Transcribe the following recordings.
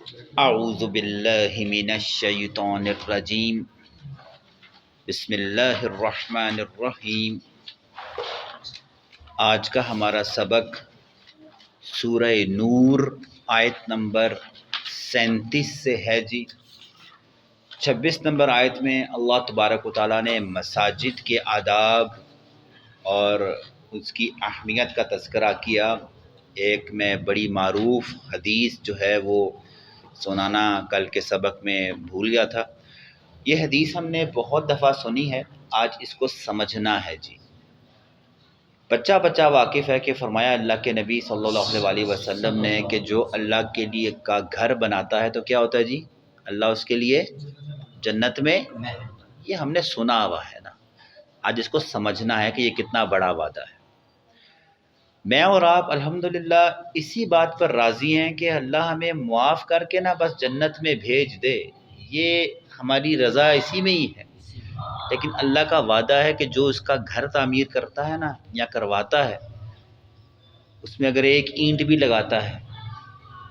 اعوذ باللہ من الشیطان الرجیم بسم اللہ الرحمن الرحیم۔ آج کا ہمارا سبق سورہ نور آیت نمبر 37 سے ہے جی۔ 26 نمبر آیت میں اللہ تبارک و تعالیٰ نے مساجد کے آداب اور اس کی اہمیت کا تذکرہ کیا۔ ایک میں بڑی معروف حدیث جو ہے وہ سنانا کل کے سبق میں بھول گیا تھا۔ یہ حدیث ہم نے بہت دفعہ سنی ہے، آج اس کو سمجھنا ہے جی۔ بچہ واقف ہے کہ فرمایا اللہ کے نبی صلی اللہ علیہ وسلم نے کہ جو اللہ کے لیے کا گھر بناتا ہے تو کیا ہوتا ہے جی؟ اللہ اس کے لیے جنت میں، یہ ہم نے سنا ہوا ہے نا، آج اس کو سمجھنا ہے کہ یہ کتنا بڑا وعدہ ہے۔ میں اور آپ الحمدللہ اسی بات پر راضی ہیں کہ اللہ ہمیں معاف کر کے نہ بس جنت میں بھیج دے، یہ ہماری رضا اسی میں ہی ہے۔ لیکن اللہ کا وعدہ ہے کہ جو اس کا گھر تعمیر کرتا ہے نا یا کرواتا ہے، اس میں اگر ایک اینٹ بھی لگاتا ہے،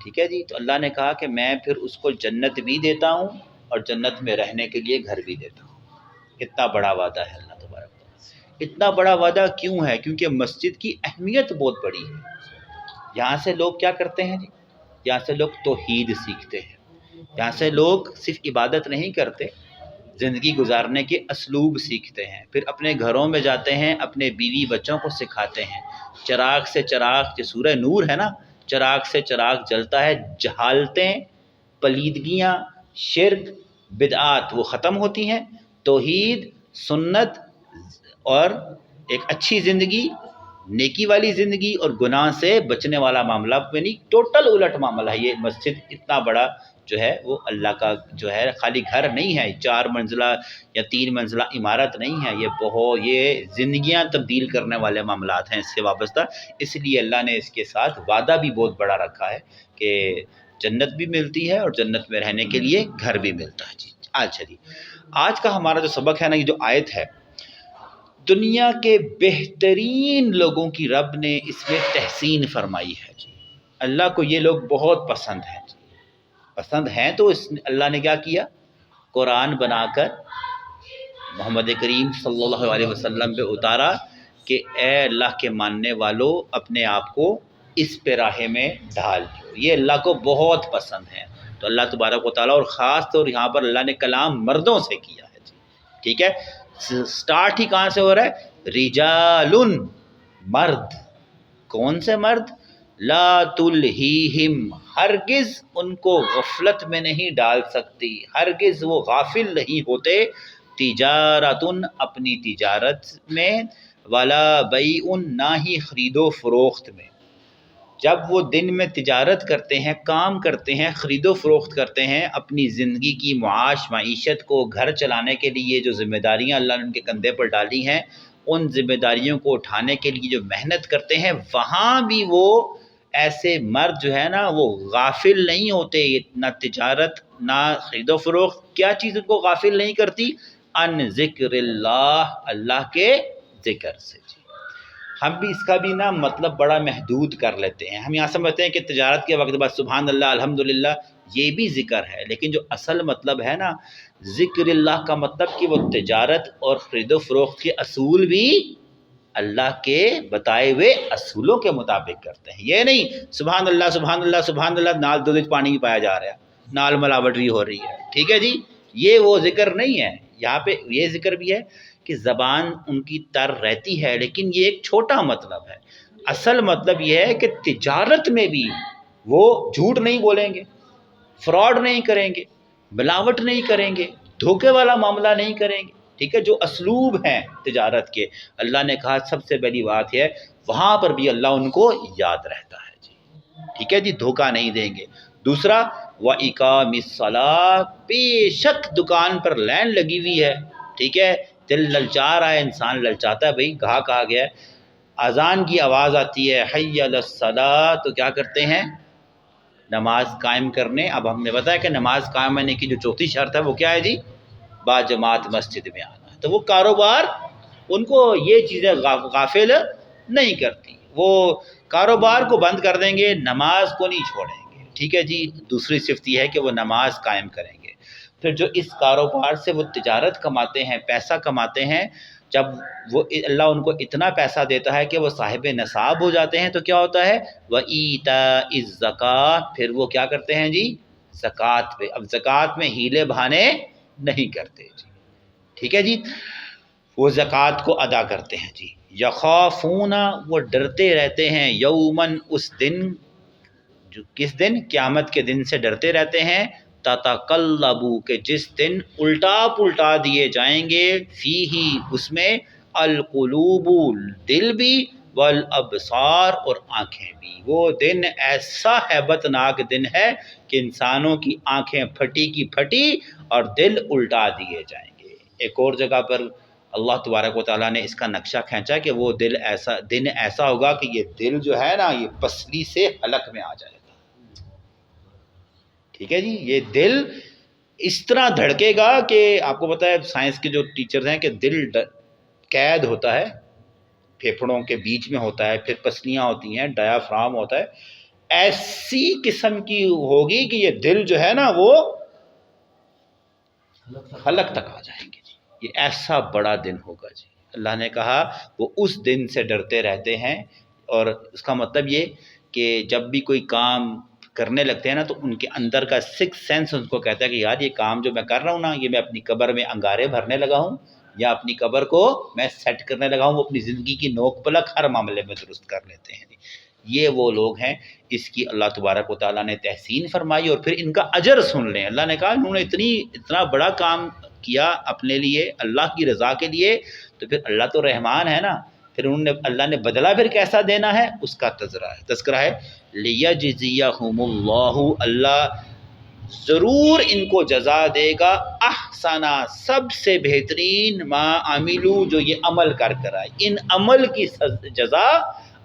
ٹھیک ہے جی، تو اللہ نے کہا کہ میں پھر اس کو جنت بھی دیتا ہوں اور جنت میں رہنے کے لیے گھر بھی دیتا ہوں۔ کتنا بڑا وعدہ ہے اللہ تبارک۔ اتنا بڑا وعدہ کیوں ہے؟ کیونکہ مسجد کی اہمیت بہت بڑی ہے۔ یہاں سے لوگ کیا کرتے ہیں جی؟ یہاں سے لوگ توحید سیکھتے ہیں، یہاں سے لوگ صرف عبادت نہیں کرتے، زندگی گزارنے کے اسلوب سیکھتے ہیں، پھر اپنے گھروں میں جاتے ہیں، اپنے بیوی بچوں کو سکھاتے ہیں۔ چراغ سے چراغ، جو سورہ نور ہے نا، چراغ سے چراغ جلتا ہے، جہالتیں، پلیدگیاں، شرک، بدعات وہ ختم ہوتی ہیں، توحید، سنت اور ایک اچھی زندگی، نیکی والی زندگی اور گناہ سے بچنے والا معاملہ، یعنی ٹوٹل الٹ معاملہ ہے۔ یہ مسجد اتنا بڑا جو ہے وہ اللہ کا جو ہے خالی گھر نہیں ہے، 4 منزلہ یا 3 منزلہ عمارت نہیں ہے، یہ زندگیاں تبدیل کرنے والے معاملات ہیں اس سے وابستہ۔ اس لیے اللہ نے اس کے ساتھ وعدہ بھی بہت بڑا رکھا ہے کہ جنت بھی ملتی ہے اور جنت میں رہنے کے لیے گھر بھی ملتا ہے جی۔ اچھا جی، آج کا ہمارا جو سبق ہے نا، یہ جو آیت ہے، دنیا کے بہترین لوگوں کی رب نے اس میں تحسین فرمائی ہے جی۔ اللہ کو یہ لوگ بہت پسند ہیں جی، پسند ہیں تو اللہ نے کیا کیا؟ قرآن بنا کر محمد کریم صلی اللہ علیہ وسلم پہ اتارا کہ اے اللہ کے ماننے والوں، اپنے آپ کو اس پیراہے میں ڈھال دو، یہ اللہ کو بہت پسند ہیں۔ تو اللہ تبارک و تعالیٰ، اور خاص طور یہاں پر اللہ نے کلام مردوں سے کیا ہے جی، ٹھیک ہے۔ سٹارٹ ہی کہاں سے ہو رہا ہے؟ رجال، مرد۔ کون سے مرد؟ لا تلہیہم، ہرگز ان کو غفلت میں نہیں ڈال سکتی، ہرگز وہ غافل نہیں ہوتے، تجارتن، اپنی تجارت میں، ولا بیع، نہ ہی خرید و فروخت میں۔ جب وہ دن میں تجارت کرتے ہیں، کام کرتے ہیں، خرید و فروخت کرتے ہیں، اپنی زندگی کی معیشت کو، گھر چلانے کے لیے جو ذمہ داریاں اللہ نے ان کے کندھے پر ڈالی ہیں، ان ذمہ داریوں کو اٹھانے کے لیے جو محنت کرتے ہیں، وہاں بھی وہ ایسے مرد جو ہے نا وہ غافل نہیں ہوتے، نہ تجارت نہ خرید و فروخت، کیا چیز ان کو غافل نہیں کرتی؟ ان ذکر اللہ، اللہ کے ذکر سے جی۔ ہم بھی اس کا بھی نا مطلب بڑا محدود کر لیتے ہیں، ہم یہاں سمجھتے ہیں کہ تجارت کے وقت بس سبحان اللہ الحمدللہ، یہ بھی ذکر ہے، لیکن جو اصل مطلب ہے نا ذکر اللہ کا مطلب کہ وہ تجارت اور خرید و فروخت کے اصول بھی اللہ کے بتائے ہوئے اصولوں کے مطابق کرتے ہیں۔ یہ نہیں سبحان اللہ سبحان اللہ سبحان اللہ، نال دودھ پانی بھی پایا جا رہا ہے، نال ملاوٹ بھی ہو رہی ہے، ٹھیک ہے جی، یہ وہ ذکر نہیں ہے۔ یہاں پہ یہ ذکر بھی ہے کہ زبان ان کی تر رہتی ہے، لیکن یہ ایک چھوٹا مطلب ہے۔ اصل مطلب یہ ہے کہ تجارت میں بھی وہ جھوٹ نہیں بولیں گے، فراڈ نہیں کریں گے، ملاوٹ نہیں کریں گے، دھوکے والا معاملہ نہیں کریں گے، ٹھیک ہے۔ جو اسلوب ہیں تجارت کے، اللہ نے کہا سب سے پہلی بات ہے وہاں پر بھی اللہ ان کو یاد رہتا ہے جی، ٹھیک ہے جی، دھوکہ نہیں دیں گے۔ دوسرا وَإِقَامِ الصَّلَاةِ، بے شک دکان پر لائن لگی ہوئی ہے، ٹھیک ہے، دل للچا رہا ہے، انسان للچاتا ہے، بھئی گاہک آ گیا ہے، اذان کی آواز آتی ہے حی علی الصلاۃ، تو کیا کرتے ہیں؟ نماز قائم کرنے۔ اب ہم نے بتایا کہ نماز قائم ہونے کی جو چوتھی شرط ہے وہ کیا ہے جی؟ با جماعت مسجد میں آنا ہے۔ تو وہ کاروبار ان کو یہ چیزیں غافل نہیں کرتی، وہ کاروبار کو بند کر دیں گے، نماز کو نہیں چھوڑیں گے، ٹھیک ہے جی، دوسری صفت یہ ہے کہ وہ نماز قائم کریں گے۔ پھر جو اس کاروبار سے وہ تجارت کماتے ہیں، پیسہ کماتے ہیں، جب وہ اللہ ان کو اتنا پیسہ دیتا ہے کہ وہ صاحب نصاب ہو جاتے ہیں تو کیا ہوتا ہے؟ وَإِيتَاءِ الزَّكَاةِ، پھر وہ کیا کرتے ہیں جی؟ زکوٰۃ پہ۔ اب زکوٰۃ میں ہیلے بہانے نہیں کرتے جی، ٹھیک ہے جی، وہ زکوٰۃ کو ادا کرتے ہیں جی۔ یخافون، وہ ڈرتے رہتے ہیں، یومن، اس دن، جو کس دن؟ قیامت کے دن سے ڈرتے رہتے ہیں، تتقلب، کہ جس دن الٹا پلٹا دیے جائیں گے، فیہی، اس میں، القلوب، دل بھی، والابصار، اور آنکھیں بھی۔ وہ دن ایسا ہیبت ناک دن ہے کہ انسانوں کی آنکھیں پھٹی کی پھٹی اور دل الٹا دیے جائیں گے۔ ایک اور جگہ پر اللہ تبارک و تعالیٰ نے اس کا نقشہ کھینچا کہ وہ دن ایسا ہوگا کہ یہ دل جو ہے نا، یہ پسلی سے حلق میں آ جائے گا، ٹھیک ہے جی۔ یہ دل اس طرح دھڑکے گا کہ آپ کو پتہ ہے سائنس کے جو ٹیچرز ہیں کہ دل قید ہوتا ہے، پھیپھڑوں کے بیچ میں ہوتا ہے، پھر پسلیاں ہوتی ہیں، ڈایافرام ہوتا ہے، ایسی قسم کی ہوگی کہ یہ دل جو ہے نا وہ حلق تک آ جائیں گے جی۔ یہ ایسا بڑا دن ہوگا جی۔ اللہ نے کہا وہ اس دن سے ڈرتے رہتے ہیں، اور اس کا مطلب یہ کہ جب بھی کوئی کام کرنے لگتے ہیں نا تو ان کے اندر کا سکس سینس ان کو کہتا ہے کہ یار یہ کام جو میں کر رہا ہوں نا، یہ میں اپنی قبر میں انگارے بھرنے لگا ہوں، یا اپنی قبر کو میں سیٹ کرنے لگا ہوں۔ وہ اپنی زندگی کی نوک پلک ہر معاملے میں درست کر لیتے ہیں۔ یہ وہ لوگ ہیں، اس کی اللہ تبارک و تعالیٰ نے تحسین فرمائی، اور پھر ان کا اجر سن لیں۔ اللہ نے کہا انہوں نے اتنا بڑا کام کیا اپنے لیے، اللہ کی رضا کے لیے، تو پھر اللہ تو رحمان ہے نا، پھر اللہ نے بدلہ پھر کیسا دینا ہے اس کا تذکرہ ہے۔ لیجزیہم اللہ، اللہ ضرور ان کو جزا دے گا، احسنا، سب سے بہترین، ما عملو، جو یہ عمل کر آئے، ان عمل کی جزا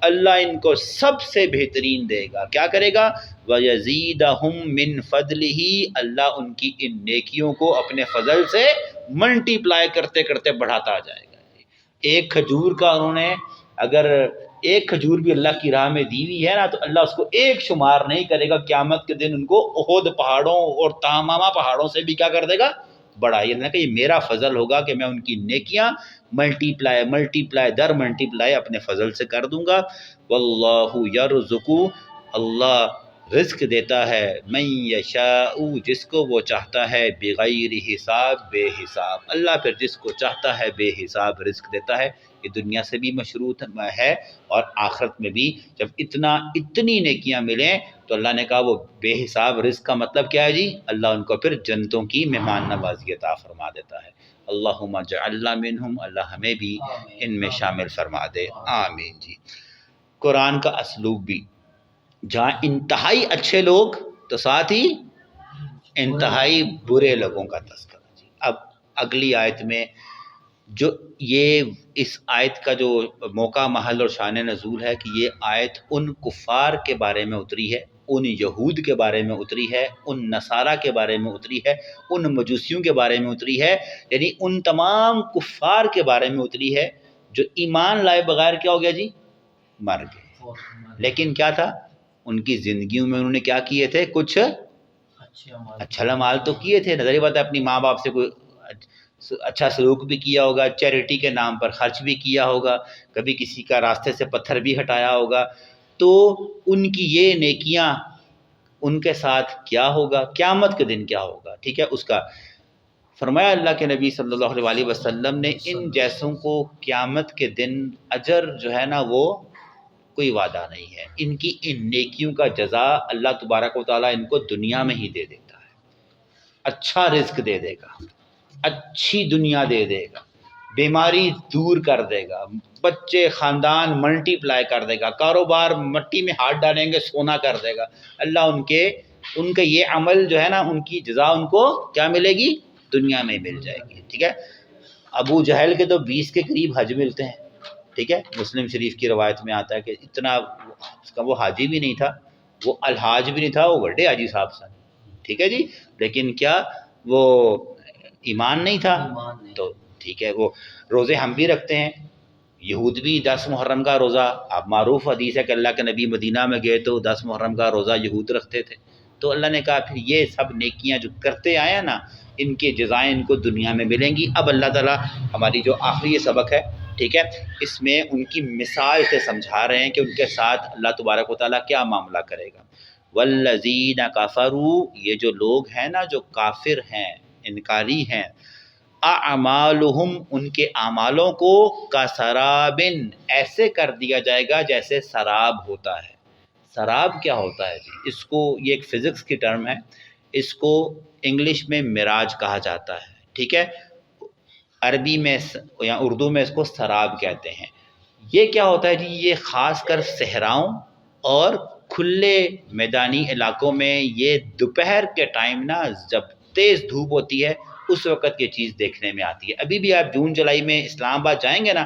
اللہ ان کو سب سے بہترین دے گا۔ کیا کرے گا؟ وَيَزِيدَهُم مِّن فَضْلِهِ، اللہ ان کی ان نیکیوں کو اپنے فضل سے ملٹی پلائی کرتے کرتے بڑھاتا جائے گا۔ ایک کھجور کا انہوں نے اگر ایک کھجور بھی اللہ کی راہ میں دی ہوئی ہے نا تو اللہ اس کو ایک شمار نہیں کرے گا، قیامت کے دن ان کو احد پہاڑوں اور تمامہ پہاڑوں سے بھی کیا کر دے گا؟ بڑا۔ یہ کہ یہ میرا فضل ہوگا کہ میں ان کی نیکیاں ملٹی پلائی در ملٹی پلائی اپنے فضل سے کر دوں گا۔ واللہ یرزق، اللہ رزق دیتا ہے، من یشاء، جس کو وہ چاہتا ہے، بغیر حساب، بے حساب۔ اللہ پھر جس کو چاہتا ہے بے حساب رزق دیتا ہے۔ یہ دنیا سے بھی مشروط ہے اور آخرت میں بھی۔ جب اتنی نیکیاں ملیں تو اللہ نے کہا وہ بے حساب رزق کا مطلب کیا ہے جی؟ اللہ ان کو پھر جنتوں کی مہمان نوازی عطا فرما دیتا ہے۔ اللہم اجعلنا منہم، اللہ ہمیں بھی ان میں شامل فرما دے، آمین جی۔ قرآن کا اسلوب بھی، جہاں انتہائی اچھے لوگ تو ساتھ ہی انتہائی برے لوگوں کا تذکرہ جی۔ اب اگلی آیت میں جو یہ اس آیت کا جو موقع، محل اور شان نزول ہے کہ یہ آیت ان کفار کے بارے میں اتری ہے، ان یہود کے بارے میں اتری ہے، ان نصارہ کے بارے میں اتری ہے، ان مجوسیوں کے بارے میں اتری ہے، یعنی ان تمام کفار کے بارے میں اتری ہے جو ایمان لائے بغیر کیا ہو گیا جی؟ مر گئے۔ لیکن کیا تھا؟ ان کی زندگیوں میں انہوں نے کیا کیے تھے؟ کچھ اچھا اعمال تو کیے تھے، نظری بات ہے، اپنی ماں باپ سے کوئی اچھا سلوک بھی کیا ہوگا، چیریٹی کے نام پر خرچ بھی کیا ہوگا، کبھی کسی کا راستے سے پتھر بھی ہٹایا ہوگا، تو ان کی یہ نیکیاں ان کے ساتھ کیا ہوگا، قیامت کے دن کیا ہوگا، ٹھیک ہے؟ اس کا فرمایا اللہ کے نبی صلی اللہ علیہ وسلم نے، ان جیسوں کو قیامت کے دن اجر جو ہے نا وہ کوئی وعدہ نہیں ہے، ان کی ان نیکیوں کا جزا اللہ تبارک و تعالیٰ ان کو دنیا میں ہی دے دیتا ہے، اچھا رزق دے دے گا، اچھی دنیا دے دے گا، بیماری دور کر دے گا، بچے خاندان ملٹی پلائی کر دے گا، کاروبار مٹی میں ہاتھ ڈالیں گے سونا کر دے گا۔ اللہ ان کے یہ عمل جو ہے نا ان کی جزا ان کو کیا ملے گی؟ دنیا میں مل جائے گی، ٹھیک ہے؟ ابو جہل کے تو 20 کے قریب حج ملتے ہیں، ٹھیک ہے؟ مسلم شریف کی روایت میں آتا ہے کہ اتنا اس کا وہ حاجی بھی نہیں تھا، وہ الحاج بھی نہیں تھا، وہ بڑے حاجی صاحب سن، ٹھیک ہے جی؟ لیکن کیا وہ ایمان نہیں تھا؟ تو ٹھیک ہے، وہ روزے ہم بھی رکھتے ہیں، یہود بھی 10 محرم کا روزہ، اب معروف حدیث ہے کہ اللہ کے نبی مدینہ میں گئے تو 10 محرم کا روزہ یہود رکھتے تھے، تو اللہ نے کہا پھر یہ سب نیکیاں جو کرتے آئے ہیں نا ان کے جزائیں ان کو دنیا میں ملیں گی۔ اب اللہ تعالیٰ ہماری جو آخری سبق ہے ٹھیک ہے اس میں ان کی مثال سے سمجھا رہے ہیں کہ ان کے ساتھ اللہ تبارک و تعالیٰ کیا معاملہ کرے گا۔ والذین کفروا، یہ جو لوگ ہیں نا جو کافر ہیں انکاری ہیں، اعمالہم، ان کے اعمالوں کو کسرابن، ایسے کر دیا جائے گا جیسے سراب ہوتا ہے۔ سراب کیا ہوتا ہے جی؟ اس کو یہ ایک فزکس کی ٹرم ہے، اس کو انگلش میں معراج کہا جاتا ہے ٹھیک ہے، عربی میں یا اردو میں اس کو سراب کہتے ہیں۔ یہ کیا ہوتا ہے جی؟ یہ خاص کر صحراؤں اور کھلے میدانی علاقوں میں یہ دوپہر کے ٹائم نا جب تیز دھوپ ہوتی ہے اس وقت یہ چیز دیکھنے میں آتی ہے۔ ابھی بھی آپ جون جولائی میں اسلام آباد جائیں گے نا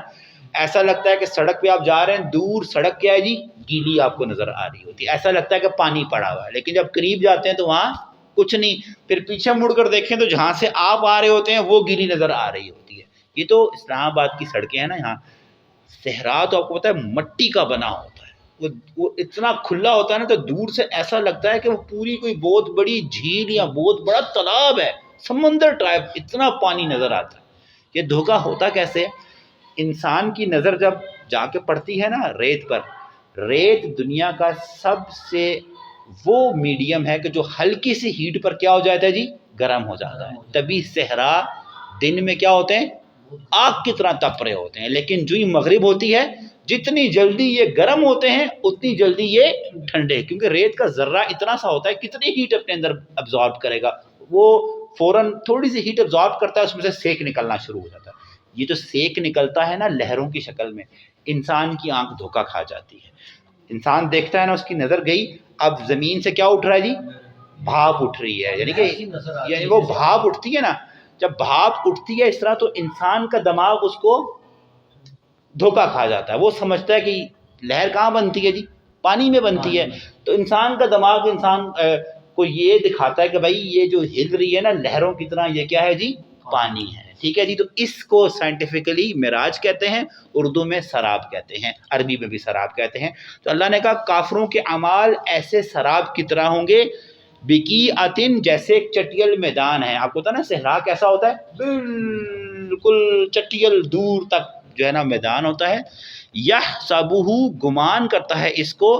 ایسا لگتا ہے کہ سڑک پہ آپ جا رہے ہیں، دور سڑک کیا ہے جی؟ گیلی آپ کو نظر آ رہی ہوتی ہے، ایسا لگتا ہے کہ پانی پڑا ہوا ہے، لیکن جب قریب جاتے ہیں تو وہاں کچھ نہیں، پھر پیچھے مڑ کر دیکھیں تو جہاں سے آپ آ رہے ہوتے ہیں وہ گیلی نظر آ رہی ہوتی ہے۔ یہ تو اسلام آباد کی سڑکیں ہیں نا، یہاں صحرا تو آپ کو پتہ ہے مٹی کا بنا ہوتا ہے، وہ اتنا کھلا ہوتا ہے نا تو دور سے ایسا لگتا ہے کہ وہ پوری کوئی بہت بڑی جھیل یا بہت بڑا تالاب ہے، سمندر ٹائپ، اتنا پانی نظر آتا ہے۔ یہ دھوکہ ہوتا کیسے؟ انسان کی نظر جب جا کے پڑتی ہے نا ریت پر، ریت دنیا کا سب سے وہ میڈیم ہے کہ جو ہلکی سی ہیٹ پر کیا ہو جاتا ہے جی؟ گرم ہو جاتا ہے۔ تبھی صحرا دن میں کیا ہوتے ہیں؟ آگ کی طرح تپ رہے ہوتے ہیں، لیکن جو ہی مغرب ہوتی ہے جتنی جلدی یہ گرم ہوتے ہیں اتنی جلدی یہ ٹھنڈے، کیونکہ ریت کا ذرہ اتنا سا ہوتا ہے کتنی ہیٹ اپنے اندر ابزارب کرے گا، وہ فوراً تھوڑی سی ہیٹ ابزارب کرتا ہے، اس میں سے سیک نکلنا شروع ہو جاتا ہے۔ یہ جو سیک نکلتا ہے نا لہروں کی شکل میں، انسان کی آنکھ دھوکا کھا جاتی ہے۔ انسان دیکھتا ہے نا اس کی نظر گئی، اب زمین سے کیا اٹھ رہا ہے جی؟ بھاپ اٹھ رہی ہے، یعنی وہ بھاپ اٹھتی ہے نا، جب بھاپ اٹھتی ہے اس طرح تو انسان کا دماغ اس کو دھوکا کھا جاتا ہے، وہ سمجھتا ہے کہ لہر کہاں بنتی ہے جی؟ پانی میں بنتی ہے۔ تو انسان کا دماغ انسان کو یہ دکھاتا ہے کہ بھائی یہ جو ہل رہی ہے نا لہروں کی طرح یہ کیا ہے جی؟ پانی ہے، ٹھیک ہے جی۔ تو اس کو سائنٹیفکلی معراج کہتے ہیں، اردو میں سراب کہتے ہیں، عربی میں بھی سراب کہتے ہیں۔ تو اللہ نے کہا کافروں کے اعمال ایسے سراب کی طرح ہوں گے، بقیعۃ، جیسے ایک چٹیل میدان ہے۔ آپ کو پتہ نا صحرا کیسا ہوتا ہے؟ بالکل چٹیل دور تک جو ہے نا میدان ہوتا ہے۔ یحسبہ، گمان کرتا ہے اس کو،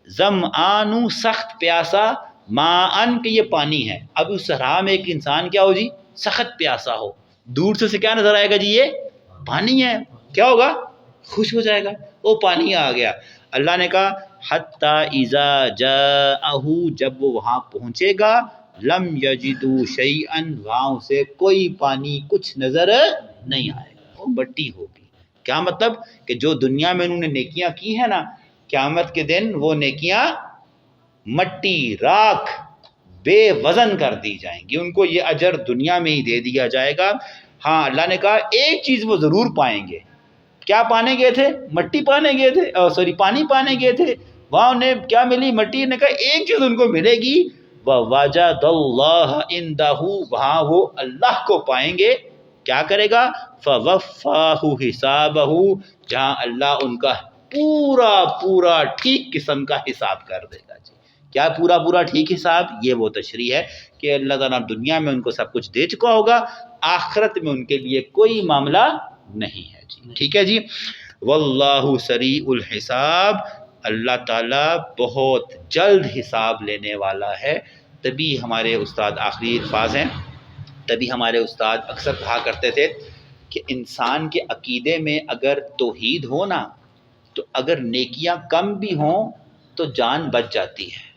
ظمآن، سخت پیاسا، ماءً، کہ یہ پانی ہے۔ اب اس صحرا میں ایک انسان کیا ہو جی؟ سخت پیاسا ہو، دور سے کیا نظر آئے گا جی؟ یہ پانی ہے، کیا ہوگا؟ خوش ہو جائے گا، وہ پانی آ گیا۔ اللہ نے کہا حتی اذا جاءہ، جب وہ وہاں پہنچے گا، لم یجدوا شیئا، وہاں سے کوئی پانی کچھ نظر نہیں آئے گا، وہ مٹی ہوگی۔ کیا مطلب؟ کہ جو دنیا میں انہوں نے نیکیاں کی ہیں نا، قیامت کے دن وہ نیکیاں مٹی، راکھ، بے وزن کر دی جائیں گی، ان کو یہ اجر دنیا میں ہی دے دیا جائے گا۔ ہاں اللہ نے کہا ایک چیز وہ ضرور پائیں گے۔ کیا پانے گئے تھے؟ مٹی پانے گئے تھے، پانی پانے گئے تھے، وہاں انہیں کیا ملی؟ مٹی۔ نے کہا ایک چیز ان کو ملے گی، وَوَجَدَ اللَّهَ عِندَهُ، وہاں وہ اللہ کو پائیں گے۔ کیا کرے گا؟ فَوَفَّاهُ حِسَابَهُ، جہاں اللہ ان کا پورا پورا ٹھیک قسم کا حساب کر دے گا جی۔ کیا پورا پورا ٹھیک حساب؟ یہ وہ تشریح ہے کہ اللہ تعالیٰ دنیا میں ان کو سب کچھ دے چکا ہوگا، آخرت میں ان کے لیے کوئی معاملہ نہیں ہے جی، ٹھیک ہے جی۔ واللہ سریع الحساب، اللہ تعالیٰ بہت جلد حساب لینے والا ہے۔ تبھی ہمارے استاد، آخری الفاظ ہیں، تبھی ہمارے استاد اکثر کہا کرتے تھے کہ انسان کے عقیدے میں اگر توحید ہو نا تو اگر نیکیاں کم بھی ہوں تو جان بچ جاتی ہے،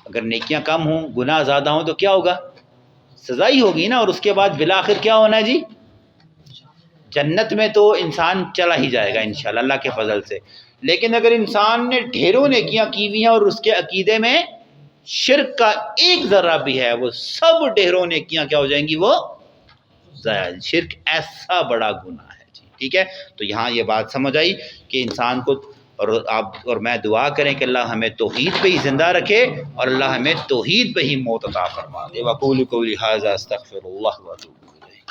اگر نیکیاں کم ہوں، گناہ زیادہ ہوں تو کیا ہوگا؟ سزا ہی ہوگی نا، اور اس کے بعد بالآخر کیا ہونا ہے جی؟ جنت میں تو انسان چلا ہی جائے گا انشاءاللہ اللہ کے فضل سے۔ لیکن اگر انسان نے ڈھیروں نیکیاں کی ہوئی ہیں اور اس کے عقیدے میں شرک کا ایک ذرہ بھی ہے، وہ سب ڈھیروں نیکیاں کیا ہو جائیں گی؟ وہ ضائع۔ شرک ایسا بڑا گناہ ہے جی، ٹھیک ہے۔ تو یہاں یہ بات سمجھ آئی کہ انسان کو، اور آپ اور میں دعا کریں کہ اللہ ہمیں توحید پہ ہی زندہ رکھے اور اللہ ہمیں توحید پہ ہی موت عطا فرما دے۔ وقول قولی ھذا استغفر اللہ واتوب الیہ۔